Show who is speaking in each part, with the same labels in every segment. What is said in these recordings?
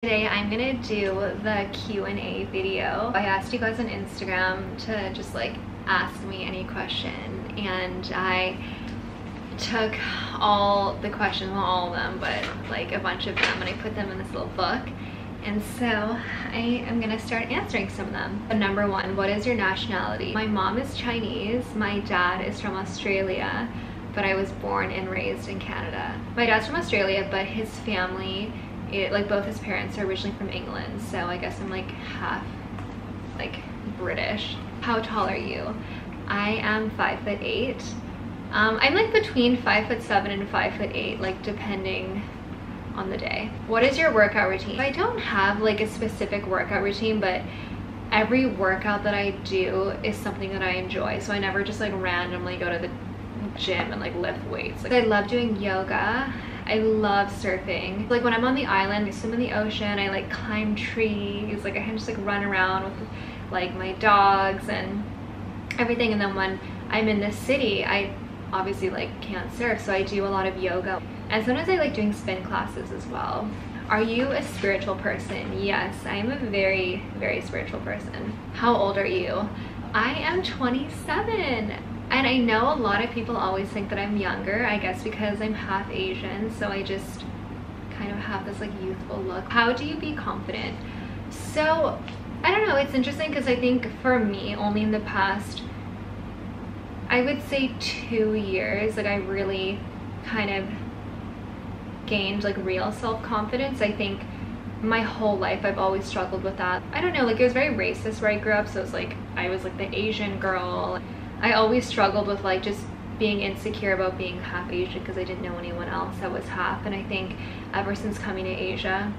Speaker 1: Today I'm gonna do the Q&A video. I asked you guys on Instagram to just like ask me any question, and I took all the questions, not all of them, but like a bunch of them, and I put them in this little book. And so I am gonna start answering some of them. Number one, what is your nationality? My mom is Chinese, my dad is from Australia, but I was born and raised in Canada. My dad's from Australia, but his family, like both his parents are originally from England, so I guess I'm like half like British. How tall are you? I am 5'8". I'm like between 5'7" and 5'8", like depending on the day. What is your workout routine? I don't have like a specific workout routine, but every workout that I do is something that I enjoy, so I never just like randomly go to the gym and like lift weights. Like, I love doing yoga. I love surfing. Like when I'm on the island, I swim in the ocean, I like climb trees, like I can just like run around with like my dogs and everything. And then when I'm in the city, I obviously like can't surf, so I do a lot of yoga. And sometimes I like doing spin classes as well. Are you a spiritual person? Yes, I'm a very, very spiritual person. How old are you? I am 27. And I know a lot of people always think that I'm younger, I guess because I'm half Asian, so I just kind of have this like youthful look. How do you be confident? So, I don't know, it's interesting because I think for me, only in the past, I would say 2 years, like I really kind of gained like real self-confidence. I think my whole life I've always struggled with that. I don't know, like it was very racist where I grew up, so it was like, I was like the Asian girl. I always struggled with like just being insecure about being half Asian because I didn't know anyone else that was half. And I think ever since coming to Asia,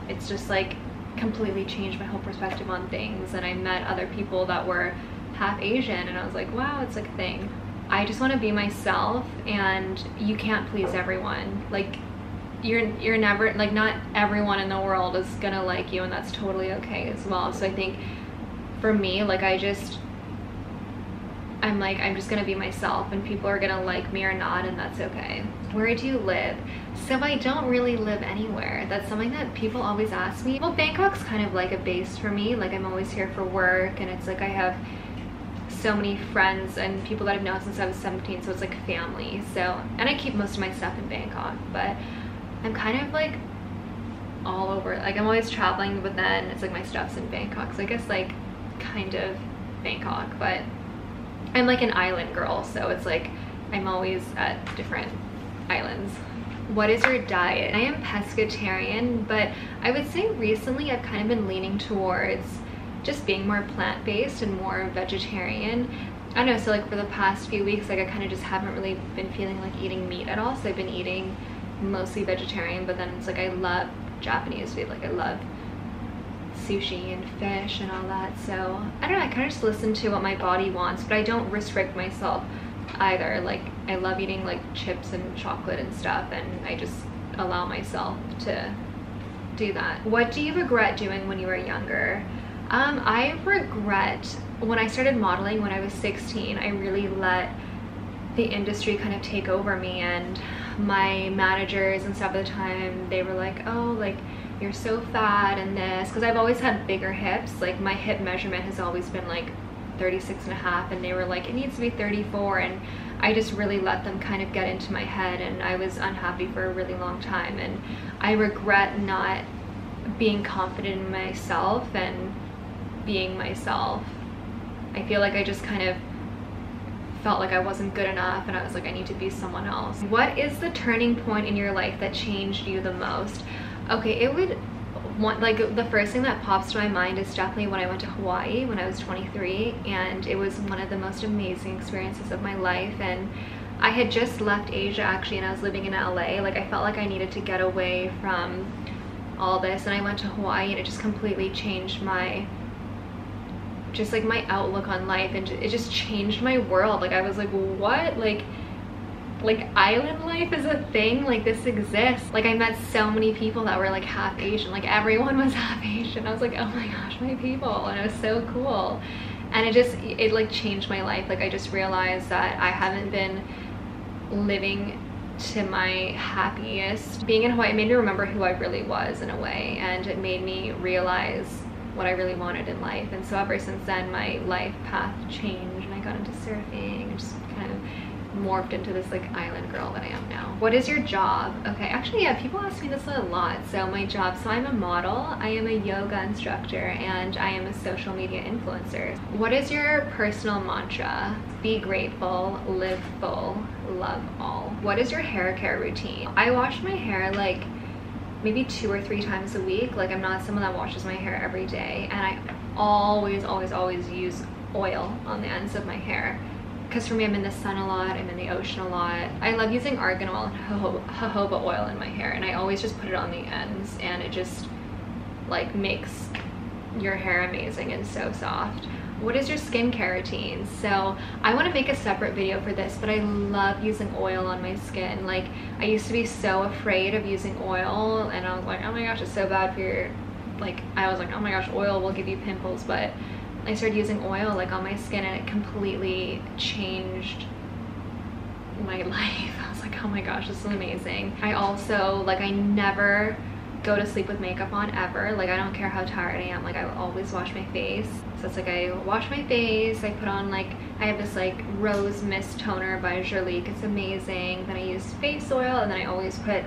Speaker 1: it's just like completely changed my whole perspective on things. And I met other people that were half Asian, and I was like, wow, it's like a thing. I just want to be myself, and you can't please everyone. Like you're never, like not everyone in the world is gonna like you, and that's totally okay as well. So I think for me, like I'm just gonna be myself, and people are gonna like me or not, and that's okay. Where do you live? So I don't really live anywhere. That's something that people always ask me. Well, Bangkok's kind of like a base for me. Like I'm always here for work, and it's like I have so many friends and people that I've known since I was 17, so it's like family. So, and I keep most of my stuff in Bangkok, but I'm kind of like all over. Like I'm always traveling, but then it's like my stuff's in Bangkok, so I guess like kind of Bangkok, but I'm like an island girl, so it's like I'm always at different islands. What is your diet? I am pescatarian, but I would say recently I've kind of been leaning towards just being more plant-based and more vegetarian. I don't know, so like for the past few weeks, like I kind of just haven't really been feeling like eating meat at all, so I've been eating mostly vegetarian. But then it's like I love Japanese food, like I love sushi and fish and all that. So I don't know, I kind of just listen to what my body wants, but I don't restrict myself either. Like I love eating like chips and chocolate and stuff, and I just allow myself to do that. What do you regret doing when you were younger? I regret when I started modeling when I was 16. I really let the industry kind of take over me, and my managers and stuff at the time, they were like, oh, like you're so fat and this, because I've always had bigger hips. Like my hip measurement has always been like 36.5, and they were like, it needs to be 34, and I just really let them kind of get into my head, and I was unhappy for a really long time. And I regret not being confident in myself and being myself. I feel like I just kind of felt like I wasn't good enough, and I was like, I need to be someone else. What is the turning point in your life that changed you the most? Okay, it would like the first thing that pops to my mind is definitely when I went to Hawaii when I was 23, and it was one of the most amazing experiences of my life. And I had just left Asia actually, and I was living in LA. Like I felt like I needed to get away from all this, and I went to Hawaii, and it just completely changed my outlook on life, and it just changed my world. Like I was like, what? Like island life is a thing, like this exists. Like I met so many people that were like half Asian, like everyone was half Asian. I was like, oh my gosh, my people, and it was so cool. And it like changed my life. Like I just realized that I haven't been living to my happiest. Being in Hawaii made me remember who I really was in a way, and it made me realize what I really wanted in life. And so ever since then, my life path changed, and I got into surfing and just kind of morphed into this like island girl that I am now. What is your job? Okay, actually, yeah, people ask me this a lot. So my job, so I'm a model, I am a yoga instructor, and I am a social media influencer. What is your personal mantra? Be grateful, live full, love all. What is your hair care routine? I wash my hair like maybe 2 or 3 times a week. Like, I'm not someone that washes my hair every day, and I always use oil on the ends of my hair. Because for me, I'm in the sun a lot, I'm in the ocean a lot. I love using argan oil and jojoba oil in my hair, and I always just put it on the ends, and it just like makes your hair amazing and so soft. What is your skincare routine? So I want to make a separate video for this, but I love using oil on my skin. Like, I used to be so afraid of using oil, and I was like, oh my gosh, it's so bad for your, like, I was like, oh my gosh, oil will give you pimples. But I started using oil like on my skin, and it completely changed my life. I was like, oh my gosh, this is amazing. I also, like, I never go to sleep with makeup on ever. Like, I don't care how tired I am, like, I will always wash my face. So it's like, I wash my face, I put on, like, I have this like rose mist toner by Jurlique, it's amazing. Then I use face oil, and then I always put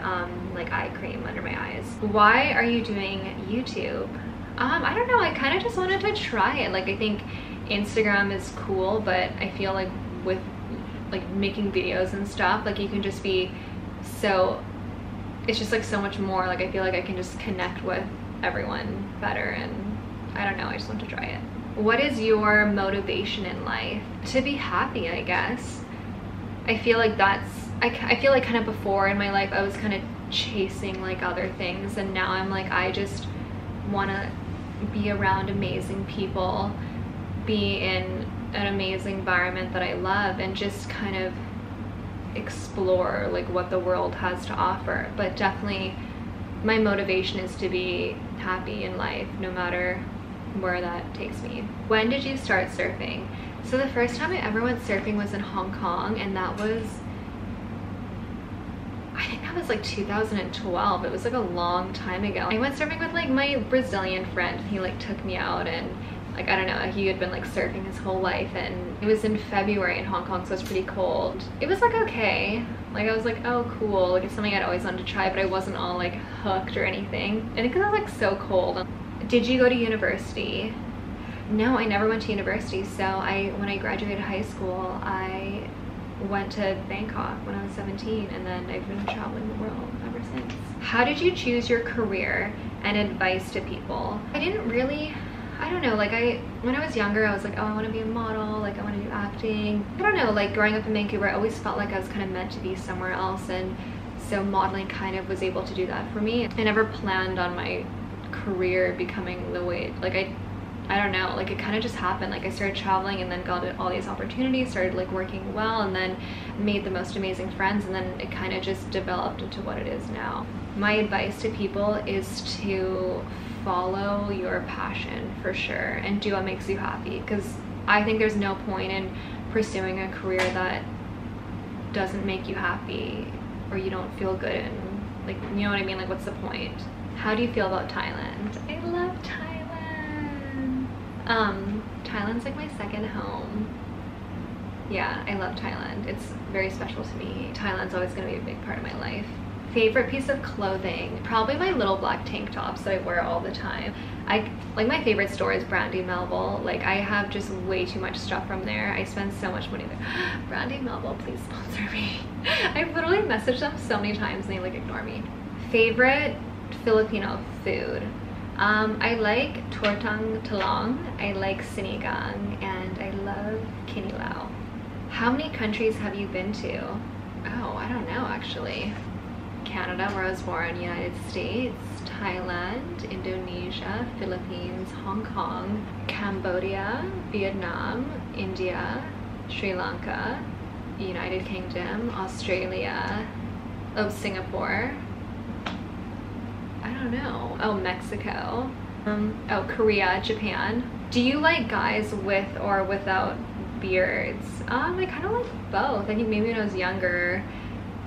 Speaker 1: like eye cream under my eyes. Why are you doing YouTube? I don't know, I kind of just wanted to try it. Like, I think Instagram is cool, but I feel like with like making videos and stuff, like, you can just be so, it's just like so much more. Like, I feel like I can just connect with everyone better, and I don't know, I just want to try it. What is your motivation in life? To be happy, I guess. I feel like that's, I feel like kind of before in my life I was kind of chasing like other things, and now I'm like, I just want to be around amazing people, be in an amazing environment that I love, and just kind of explore like what the world has to offer. But definitely my motivation is to be happy in life, no matter where that takes me. When did you start surfing? So the first time I ever went surfing was in Hong Kong, and that was, I think that was like 2012. It was like a long time ago. I went surfing with like my Brazilian friend. He like took me out, and like, I don't know, he had been like surfing his whole life, and it was in February in Hong Kong, so it's pretty cold. It was like okay. Like, I was like, oh cool, like it's something I'd always wanted to try, but I wasn't all like hooked or anything. I think it was like so cold. Did you go to university? No, I never went to university. So when I graduated high school, I went to Bangkok when I was 17, and then I've been traveling the world ever since. How did you choose your career, and advice to people? I didn't really, I don't know, like when I was younger, I was like, oh, I want to be a model, like I want to do acting. I don't know, like growing up in Vancouver, I always felt like I was kind of meant to be somewhere else, and so modeling kind of was able to do that for me. I never planned on my career becoming the way, like I don't know, like it kind of just happened. Like, I started traveling, and then got all these opportunities, started like working well, and then made the most amazing friends, and then it kind of just developed into what it is now. My advice to people is to follow your passion for sure, and do what makes you happy, because I think there's no point in pursuing a career that doesn't make you happy, or you don't feel good in. Like, you know what I mean? Like, what's the point? How do you feel about Thailand? I love Thailand. Thailand's like my second home. Yeah, I love Thailand. It's very special to me. Thailand's always gonna be a big part of my life. Favorite piece of clothing? Probably my little black tank tops that I wear all the time. Like, my favorite store is Brandy Melville. Like, I have just way too much stuff from there. I spend so much money there. Brandy Melville, please sponsor me. I've literally messaged them so many times, and they like ignore me. Favorite Filipino food? I like tortang talong, I like sinigang, and I love kinilaw. How many countries have you been to? Oh, I don't know actually. Canada, where I was born, United States, Thailand, Indonesia, Philippines, Hong Kong, Cambodia, Vietnam, India, Sri Lanka, United Kingdom, Australia, Singapore. I don't know. Oh, Mexico. Oh, Korea, Japan. Do you like guys with or without beards? I kind of like both. I think maybe when I was younger,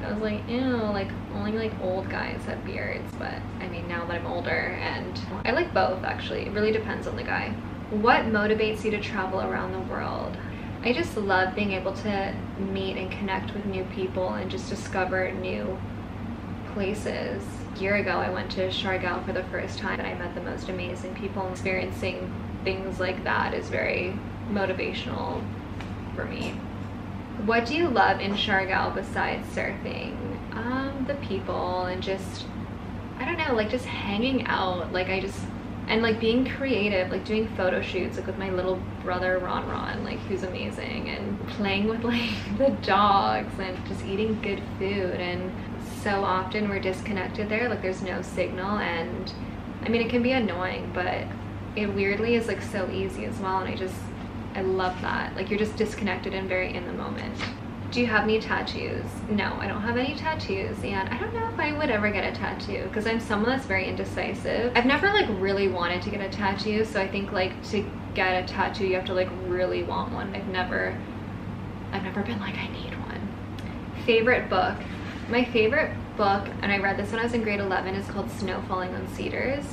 Speaker 1: I was like, ew, like only like old guys have beards. But I mean, now that I'm older, and I like both actually. It really depends on the guy. What motivates you to travel around the world? I just love being able to meet and connect with new people and just discover new places. A year ago, I went to Sharra for the first time and I met the most amazing people. Experiencing things like that is very motivational for me. What do you love in Sharra besides surfing? The people and just, I don't know, like just hanging out. Like and like being creative, like doing photo shoots like with my little brother Ron, like who's amazing, and playing with like the dogs and just eating good food. And so often we're disconnected there, like there's no signal, and I mean it can be annoying, but it weirdly is like so easy as well. And I love that, like you're just disconnected and very in the moment. Do you have any tattoos? No, I don't have any tattoos, and I don't know if I would ever get a tattoo because I'm someone that's very indecisive. I've never like really wanted to get a tattoo, so I think like to get a tattoo you have to like really want one. I've never been like I need one. Favorite book? My favorite book, and I read this when I was in grade 11, is called Snow Falling on Cedars.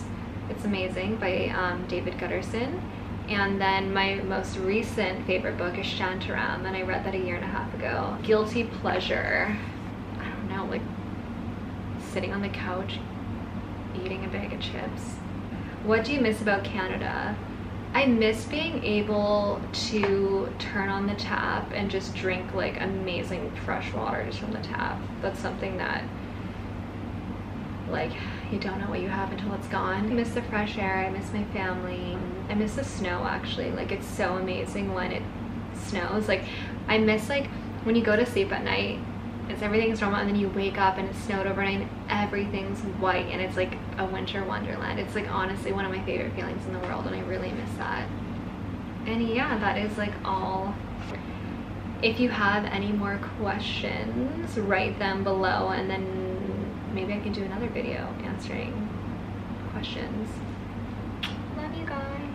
Speaker 1: It's amazing, by David Gutterson. And then my most recent favorite book is Shantaram, and I read that a year and a half ago. Guilty pleasure, I don't know, like sitting on the couch eating a bag of chips. What do you miss about Canada? I miss being able to turn on the tap and just drink like amazing fresh water just from the tap. That's something that like you don't know what you have until it's gone. I miss the fresh air, I miss my family. I miss the snow actually, like it's so amazing when it snows. Like I miss like when you go to sleep at night, everything's normal, and then you wake up and it's snowed overnight and everything's white and it's like a winter wonderland. It's like honestly one of my favorite feelings in the world, and I really miss that. And yeah, that is like all. If you have any more questions, write them below, and then maybe I can do another video answering questions. Love you guys.